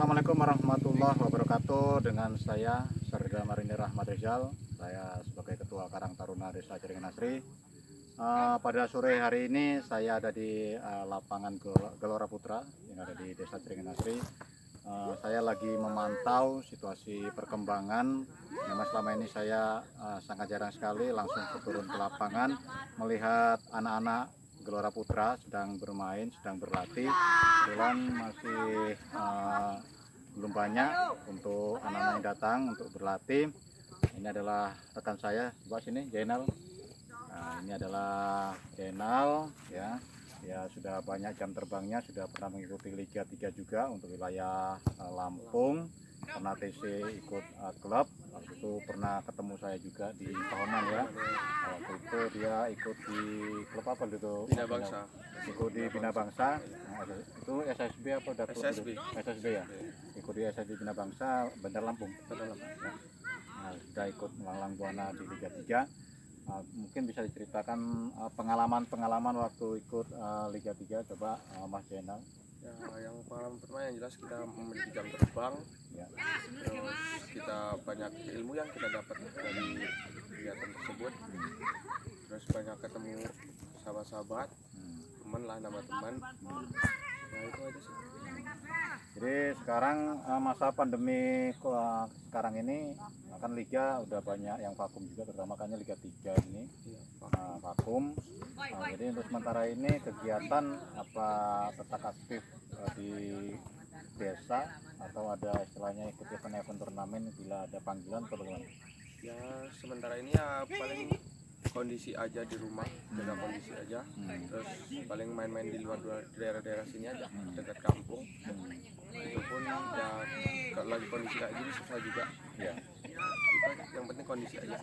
Assalamualaikum warahmatullahi wabarakatuh. Dengan saya Sarda Marini Rahmat Rizal. Saya sebagai Ketua Karang Taruna Desa Jeringan Asri. Pada sore hari ini saya ada di lapangan Gelora Putra yang ada di Desa Jeringan Asri. Saya lagi memantau situasi perkembangan. Memang selama ini saya sangat jarang sekali langsung turun ke lapangan melihat anak-anak Gelora Putra sedang bermain, sedang berlatih. Kebetulan masih belum banyak untuk anak-anak yang datang untuk berlatih. Ini adalah rekan saya, coba sini, Jainal. Nah, ini adalah Jainal, ya. Ya sudah banyak jam terbangnya, sudah pernah mengikuti Liga 3 juga untuk wilayah Lampung. Pernah TC ikut klub, waktu itu pernah ketemu saya juga di Pahoman ya. Waktu itu dia ikut di klub apa itu? Bina Bangsa. Ikut di Bina Bangsa. Nah, itu SSB apa udah klub SSB. itu? SSB ya. Ikut di SSB Bina Bangsa Bandar Lampung. Bandar Lampung. Ya. Nah, sudah ikut melanglang buana di Liga 3. Mungkin bisa diceritakan pengalaman waktu ikut Liga 3, coba Mas Jenal. Ya, yang pengalaman pertama yang jelas kita memiliki jam terbang, Ya. terus kita banyak ilmu yang kita dapat dari kegiatan tersebut, terus banyak ketemu sahabat-sahabat, teman lah, nama teman. Ya itu aja sih. Jadi sekarang masa pandemi sekarang ini kan liga udah banyak yang vakum juga, terutama kan Liga 3 ini Iya, vakum. Jadi untuk sementara ini kegiatan apa tetap aktif di desa atau ada istilahnya ikut event turnamen bila ada panggilan atau bagaimana? ya sementara ini ya paling kondisi aja di rumah, jaga kondisi aja, terus paling main-main di luar daerah-daerah sini aja, dekat kampung. Itu pun ya kalau lagi kondisi kayak gini susah juga. Ya. Itu aja, yang penting kondisi aja,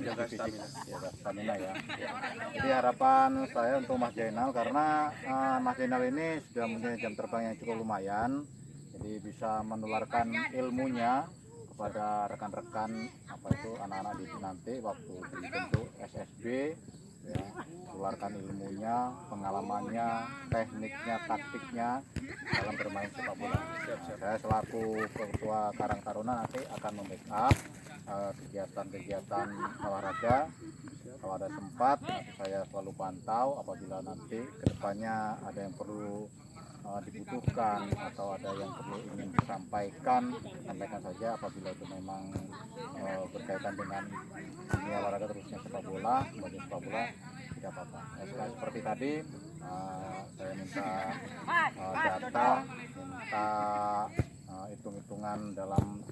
jaga stamina. Jaga stamina ya. Jadi harapan saya untuk Mas Jainal, karena Mas Jainal ini sudah mempunyai jam terbang yang cukup lumayan, jadi bisa menularkan ilmunya kepada rekan-rekan apa itu anak-anak didik nanti waktu dibentuk SSB, ya, tularkan ilmunya, pengalamannya, tekniknya, taktiknya dalam bermain sepak bola. Saya selaku Ketua Karang Taruna nanti akan membackup kegiatan-kegiatan olahraga. Kalau ada sempat nanti saya selalu pantau, apabila nanti kedepannya ada yang perlu dibutuhkan atau ada yang perlu ingin disampaikan, sampaikan saja. Apabila itu memang berkaitan dengan dunia olahraga terusnya sepak bola, sebagai sepak bola, tidak apa-apa. Ya, seperti tadi saya minta data, minta hitung-hitungan dalam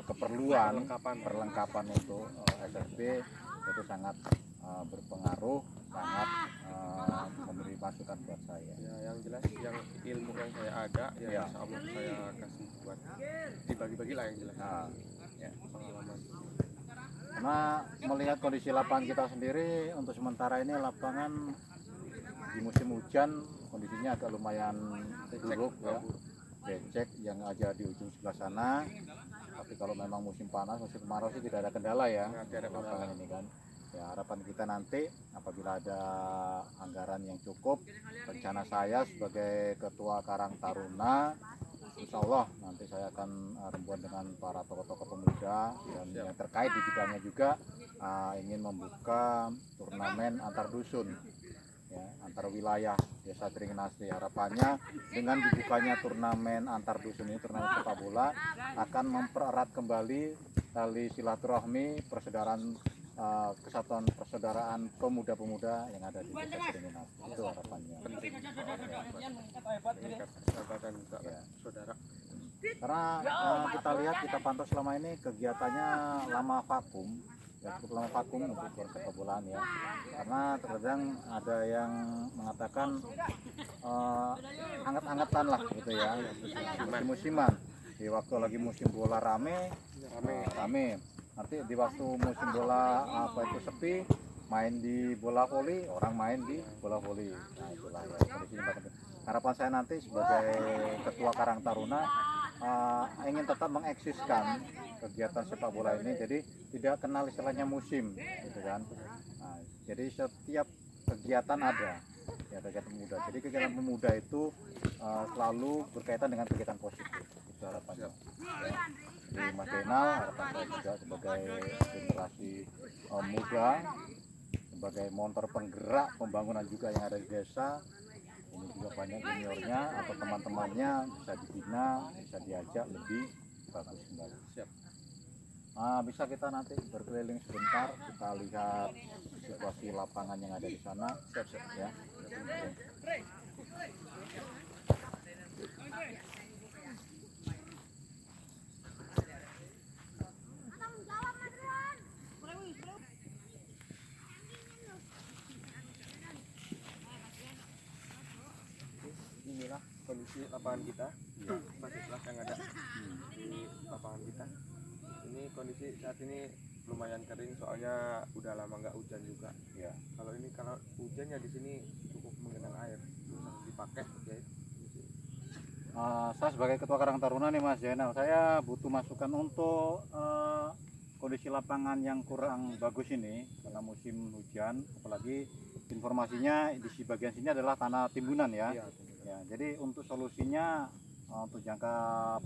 keperluan perlengkapan untuk SSB, itu sangat berpengaruh, sangat memberi masukan buat saya. Ya, yang jelas yang ilmu yang saya ada yang Ya. insya Allah saya kasih buat dibagi-bagi lah yang jelas. Nah, ya. Pengalaman. Karena melihat kondisi lapangan kita sendiri, untuk sementara ini lapangan di musim hujan kondisinya agak lumayan buruk ya, becek yang aja di ujung sebelah sana. Tapi kalau memang musim panas, musim kemarau sih tidak ada kendala ya, Tidak ada lapangan ini kan. Ya, harapan kita nanti apabila ada anggaran yang cukup, rencana saya sebagai Ketua Karang Taruna, insya Allah nanti saya akan rembuan dengan para tokoh-tokoh pemuda dan yang terkait di bidangnya juga, ingin membuka turnamen antar dusun, ya, antar wilayah Desa Jeringan Asri. Harapannya dengan dibukanya turnamen antar dusun ini, turnamen sepak bola, akan mempererat kembali tali silaturahmi persaudaraan, kesatuan persaudaraan pemuda-pemuda yang ada di Desa Jeringan Asri. Itu harapannya. Penting meningkat persahabatan juga Ya. saudara. Karena kita lihat, kita pantau selama ini kegiatannya lama vakum, ya, cukup lama vakum untuk persepak bolaan ya. Karena terkadang ada yang mengatakan anget-angetan lah gitu ya, musim-musiman. Di waktu lagi musim bola rame, rame. Nanti di waktu musim bola apa itu sepi, main di bola voli, orang main di bola voli. Nah itulah ya kondisi. Harapan saya nanti sebagai Ketua Karang Taruna ingin tetap mengeksiskan kegiatan sepak bola ini, jadi tidak kenal istilahnya musim gitu kan. Nah, jadi setiap kegiatan ada, Ya, kegiatan pemuda. Jadi kegiatan pemuda itu selalu berkaitan dengan kegiatan positif. Itu harapannya. Ya. Jadi Mas Zainal, harapan saya juga sebagai generasi muda, sebagai motor penggerak pembangunan juga yang ada di desa. Ini juga banyak juniornya atau teman-temannya bisa dibina, bisa diajak lebih bagus kembali. Siap. Bisa kita nanti berkeliling sebentar, kita lihat situasi lapangan yang ada di sana. Siap-siap ya. Inilah kondisi lapangan kita, fasilitas yang ada di lapangan kita. Ini kondisi saat ini lumayan kering soalnya udah lama nggak hujan juga. Ya. Kalau hujannya di sini cukup menggenang air, bisa dipakai. Ya. Saya sebagai Ketua Karang Taruna nih Mas Zainal, saya butuh masukan untuk kondisi lapangan yang kurang bagus ini karena musim hujan, apalagi informasinya di bagian sini adalah tanah timbunan ya. Iya. Ya, jadi untuk solusinya untuk jangka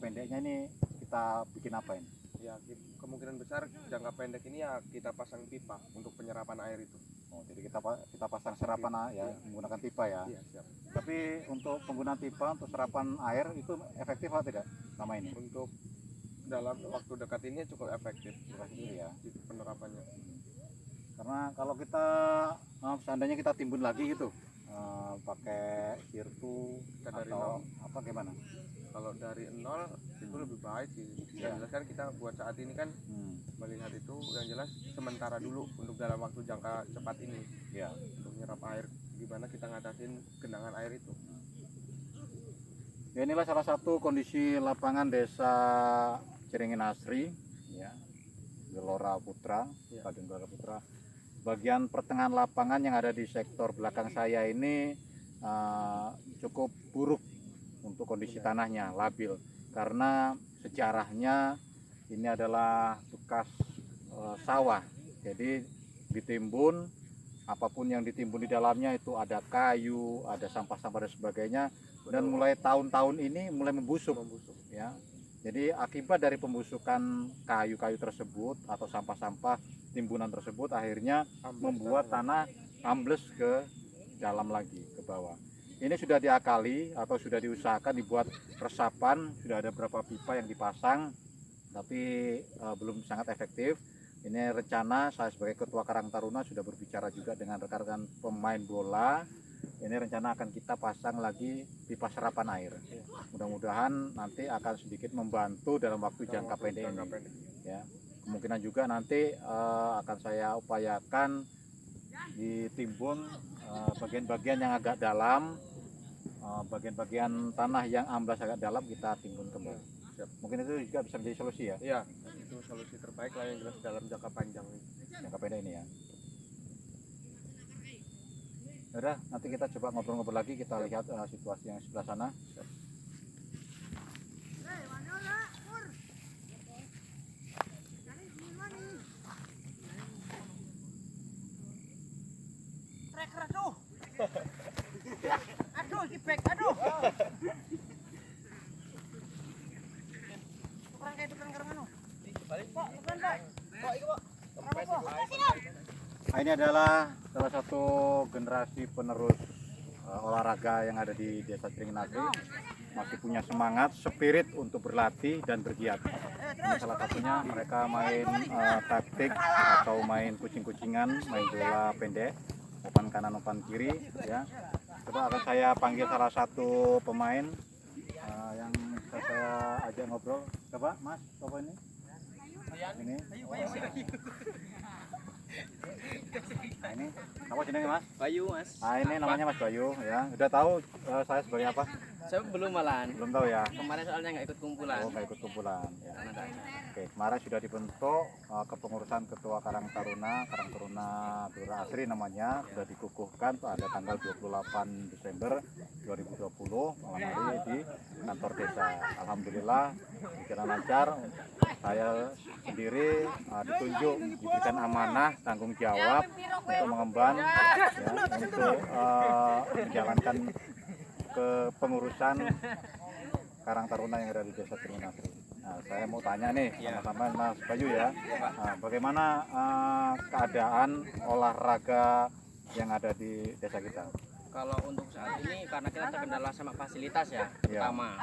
pendeknya ini kita bikin apa ini? Ya, kemungkinan besar jangka pendek ini ya kita pasang pipa untuk penyerapan air itu. Oh, jadi kita pasang serapan ya, menggunakan pipa ya. Iya, siap. Tapi untuk penggunaan pipa untuk serapan air itu efektif atau tidak selama ini? Untuk dalam waktu dekat ini cukup efektif Ya. itu penerapannya. Karena kalau kita seandainya kita timbun lagi gitu, pakai sirtu Dari atau nol. apa gimana? Kalau dari nol itu lebih baik sih. Yang jelas kan kita buat saat ini kan melihat itu yang jelas sementara dulu untuk dalam waktu jangka cepat ini. Ya. Untuk nyerap air, gimana kita ngatasin genangan air itu. Ya, inilah salah satu kondisi lapangan desa Ciringin Asri, ya, Gelora Putra, Ya. Stadion Gelora Putra. Bagian pertengahan lapangan yang ada di sektor belakang saya ini cukup buruk untuk kondisi tanahnya, labil. Karena sejarahnya ini adalah bekas sawah, jadi ditimbun, apapun yang ditimbun di dalamnya itu ada kayu, ada sampah-sampah dan sebagainya. Dan mulai tahun-tahun ini mulai membusuk. Ya. Jadi akibat dari pembusukan kayu-kayu tersebut atau sampah-sampah timbunan tersebut akhirnya membuat tanah ambles ke dalam lagi, ke bawah. Ini sudah diakali atau sudah diusahakan dibuat resapan, sudah ada beberapa pipa yang dipasang, tapi belum sangat efektif. Ini rencana saya sebagai Ketua Karang Taruna sudah berbicara juga dengan rekan-rekan pemain bola. Ini rencana akan kita pasang lagi pipa serapan air. Mudah-mudahan nanti akan sedikit membantu dalam waktu jangka pendek ini. Ya, kemungkinan juga nanti akan saya upayakan ditimbun bagian-bagian yang agak dalam, bagian-bagian tanah yang amblas agak dalam kita timbun kembali. Mungkin itu juga bisa menjadi solusi ya. Iya, itu solusi terbaik lah yang jelas dalam jangka panjang ini. Jangka pendek ini ya. Udah, nanti kita coba ngobrol-ngobrol lagi, kita lihat situasi yang sebelah sana. Aduh, kipek, aduh. Kurang kayak tukang karang anu. Pak, bukan, Pak. Pak, itu, Pak. Ini adalah salah satu generasi penerus olahraga yang ada di Desa Ciringin Asri. Masih punya semangat, spirit untuk berlatih dan bergiat. Ini salah satunya mereka main taktik atau main kucing-kucingan, main bola pendek, umpan kanan, umpan kiri. Ya, coba akan saya panggil salah satu pemain yang bisa saya ajak ngobrol. Coba, Mas, coba ini. Ini. Nah, ini apa jenenge Mas? Bayu, Mas. Ini namanya Mas Bayu ya. Udah tahu saya sebagai apa? Saya belum malahan. Belum tahu ya. Kemarin soalnya nggak ikut kumpulan. Oh, nggak ikut kumpulan. Ya. Karena ada acara. Oke, kemarin sudah dibentuk kepengurusan Ketua Karang Taruna Dura Asri namanya, sudah dikukuhkan pada tanggal 28 Desember 2020 malam hari di kantor desa. Alhamdulillah berjalan lancar. Saya sendiri ditunjuk, diberikan amanah, tanggung jawab untuk mengemban, ya, untuk menjalankan kepengurusan Karang Taruna yang ada di Desa Jeringan Asri. Nah, saya mau tanya nih sama-sama Mas Bayu ya, bagaimana keadaan olahraga yang ada di desa kita? Kalau untuk saat ini karena kita terkendala sama fasilitas ya, pertama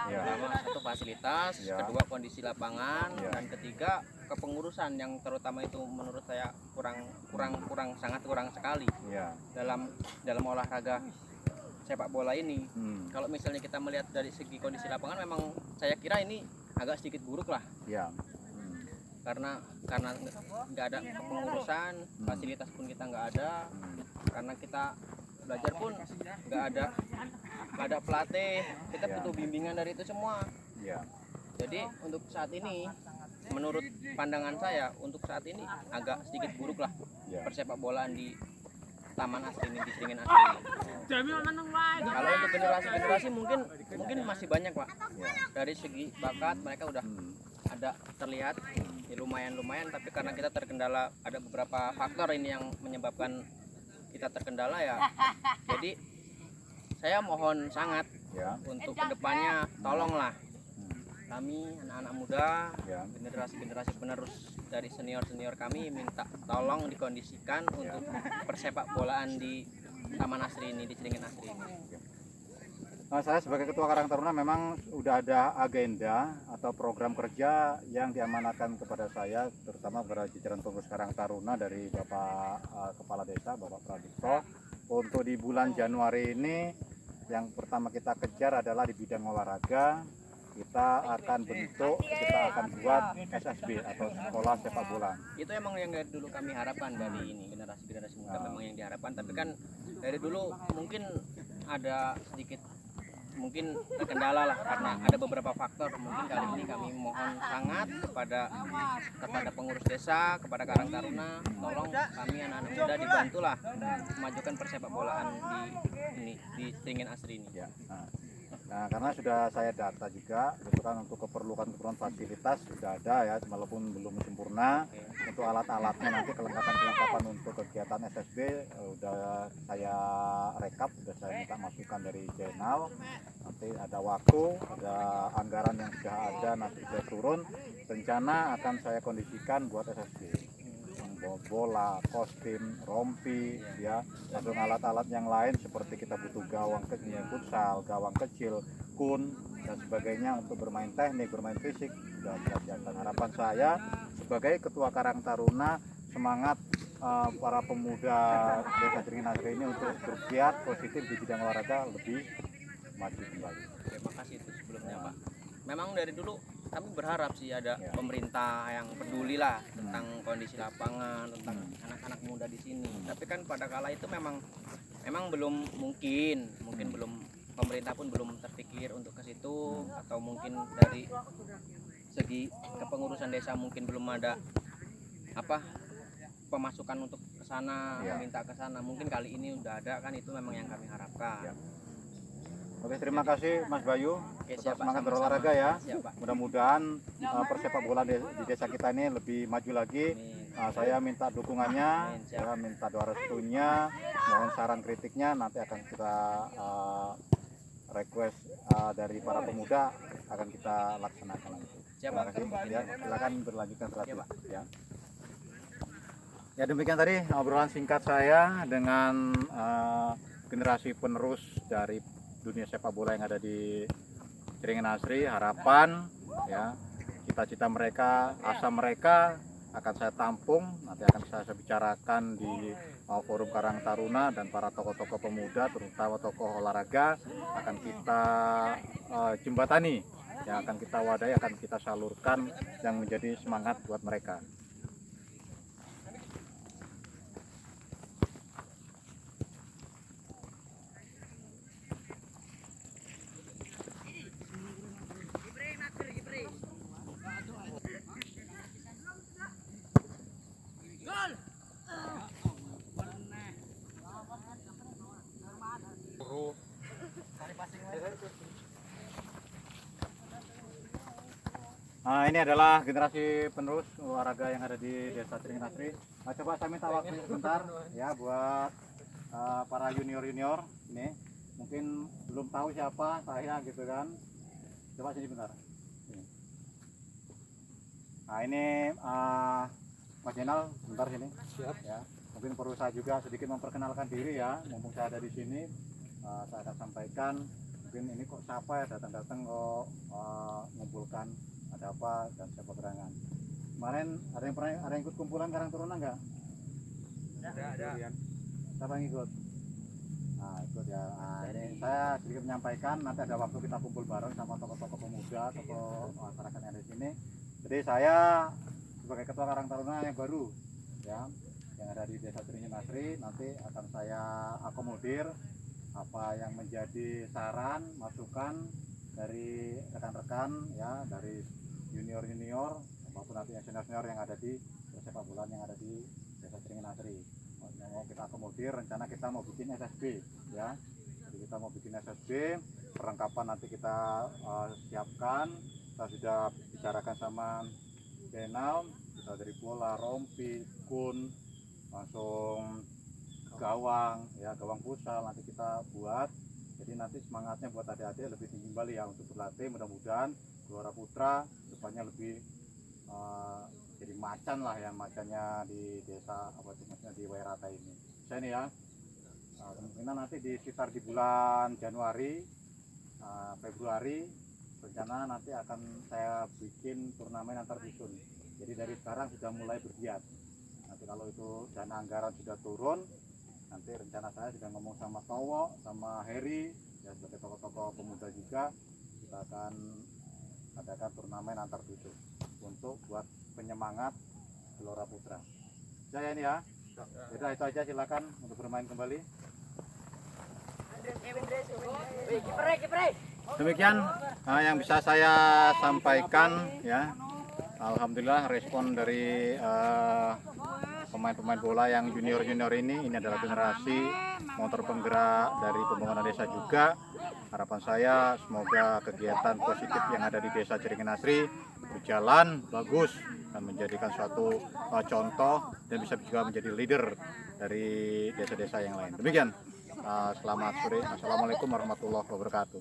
satu fasilitas, kedua kondisi lapangan, dan ketiga kepengurusan yang terutama itu menurut saya sangat kurang sekali dalam olahraga sepak bola ini. Kalau misalnya kita melihat dari segi kondisi lapangan, memang saya kira ini agak sedikit buruk lah. Karena nggak ada kepengurusan, fasilitas pun kita nggak ada, karena kita belajar pun nggak ada pelatih, kita butuh bimbingan dari itu semua. Jadi untuk saat ini, menurut pandangan saya, untuk saat ini agak sedikit buruk lah persepak bolaan di Taman Asri ini, di Jeringan Asri ini. Kalau untuk generasi mungkin masih banyak Pak. Dari segi bakat mereka udah ada terlihat lumayan, tapi karena kita terkendala, ada beberapa faktor ini yang menyebabkan kita terkendala ya. Jadi saya mohon sangat untuk kedepannya, tolonglah kami anak-anak muda, generasi penerus dari senior kami, minta tolong dikondisikan untuk persepak bolaan di Taman Asri ini, di Jeringan Asri ini. Nah, saya sebagai Ketua Karang Taruna memang sudah ada agenda atau program kerja yang diamanatkan kepada saya, terutama kepada jajaran pengurus Karang Taruna dari Bapak Kepala Desa, Bapak Pradipto. Untuk di bulan Januari ini, yang pertama kita kejar adalah di bidang olahraga. Kita akan buat SSB atau sekolah sepak bola. Itu emang yang dari dulu kami harapkan dari ini, generasi muda memang yang diharapkan. Tapi kan dari dulu mungkin ada sedikit terkendala lah, karena ada beberapa faktor. Mungkin kali ini kami mohon sangat kepada pengurus desa, kepada Karang Taruna, tolong kami anak-anak muda dibantulah memajukan persepak bolaan di Jeringan Asri ini. Nah, karena sudah saya data juga, itu kan untuk keperluan fasilitas sudah ada ya, walaupun belum sempurna. Untuk alat-alatnya nanti kelengkapan untuk kegiatan SSB sudah saya rekap, sudah saya minta masukan dari channel. Nanti ada waktu, ada anggaran yang sudah ada, nanti sudah turun. Rencana akan saya kondisikan buat SSB. Bola, kostum, rompi, ya, langsung alat-alat yang lain seperti kita butuh gawang kecil, futsal, gawang kecil, kun dan sebagainya untuk bermain teknik, bermain fisik sudah siapkan. Harapan saya sebagai Ketua Karang Taruna, semangat para pemuda Desa Jeringan Asri ini untuk bergiat positif di bidang olahraga lebih maju kembali. Terima kasih itu sebelumnya Pak. Memang dari dulu kami berharap sih ada pemerintah yang peduli lah tentang kondisi lapangan, tentang anak-anak muda di sini. Tapi kan pada kala itu memang belum mungkin belum, pemerintah pun belum terpikir untuk ke situ, atau mungkin dari segi kepengurusan desa mungkin belum ada pemasukan untuk ke sana, meminta ke sana. Mungkin kali ini udah ada, kan itu memang yang kami harapkan. Oke, terima kasih Mas Bayu. Tetap semangat berolahraga ya. Mudah-mudahan persepak bola di desa kita ini lebih maju lagi. Saya minta dukungannya, saya minta doa restunya, mohon saran kritiknya, nanti akan kita request dari para pemuda, akan kita laksanakan. Terima kasih. Ya, silakan berlanjutkan selanjutnya. Ya, demikian tadi obrolan singkat saya dengan generasi penerus dari dunia sepak bola yang ada di Jeringan Asri. Harapan ya, cita-cita mereka, asa mereka akan saya tampung, nanti akan saya bicarakan di forum Karang Taruna, dan para tokoh-tokoh pemuda, terutama tokoh olahraga akan kita jembatani, yang akan kita wadai, akan kita salurkan yang menjadi semangat buat mereka. Nah, ini adalah generasi penerus olahraga yang ada di Desa Ceringinasri. Nah, coba saya minta waktu sebentar ya buat para junior-junior ini. Mungkin belum tahu siapa saya gitu kan. Coba sini bentar. Sini. Nah, ini Mas Jenal, bentar sini. Siap. Ya. Mungkin perlu saya juga sedikit memperkenalkan diri ya. Mumpung saya ada di sini, saya akan sampaikan. Mungkin ini kok siapa ya datang-datang kok ngumpulkan ada apa dan siapa gerangan. Kemarin ada yang ikut kumpulan Karang Taruna enggak? Ada. Siapa yang ikut? Nah, ikut ya. Nah, ini saya sedikit menyampaikan, nanti ada waktu kita kumpul bareng sama tokoh-tokoh pemuda, tokoh masyarakat yang ada di sini. Jadi saya sebagai ketua Karang Taruna yang baru ya, yang ada di Desa Ceringinasri, nanti akan saya akomodir apa yang menjadi saran, masukan dari rekan-rekan ya, dari junior-junior maupun nanti yang senior-senior yang ada di sepak bola yang ada di Desa Ceringinasri. Mau kita akomodir, rencana kita mau bikin SSB ya. Jadi kita mau bikin SSB, perlengkapan nanti kita siapkan. Kita sudah bicarakan sama Jenal, kita dari bola, rompi, kun, langsung gawang ya, gawang futsal nanti kita buat. Jadi nanti semangatnya buat adik-adik lebih tinggi kembali ya untuk berlatih, mudah-mudahan Gelora Putra depannya lebih jadi macan lah ya, macannya di desa apa maksudnya di Wairata ini. Saya ini ya kemungkinan nanti di sekitar di bulan Januari Februari rencana nanti akan saya bikin turnamen antar dusun. Jadi dari sekarang sudah mulai bergiat. Nanti kalau itu dana anggaran sudah turun, nanti rencana saya sudah ngomong sama Towo, sama Heri ya, sebagai tokoh-tokoh pemuda juga, kita akan adakan turnamen antar dusun untuk buat penyemangat Gelora Putra. Saya ini ya. Sudah itu aja, silakan untuk bermain kembali. Demikian yang bisa saya sampaikan ya. Alhamdulillah respon dari pemain-pemain bola yang junior-junior ini adalah generasi motor penggerak dari pembangunan desa juga. Harapan saya semoga kegiatan positif yang ada di Desa Ceringinasri berjalan bagus dan menjadikan suatu contoh dan bisa juga menjadi leader dari desa-desa yang lain. Demikian. Selamat sore. Assalamualaikum warahmatullahi wabarakatuh.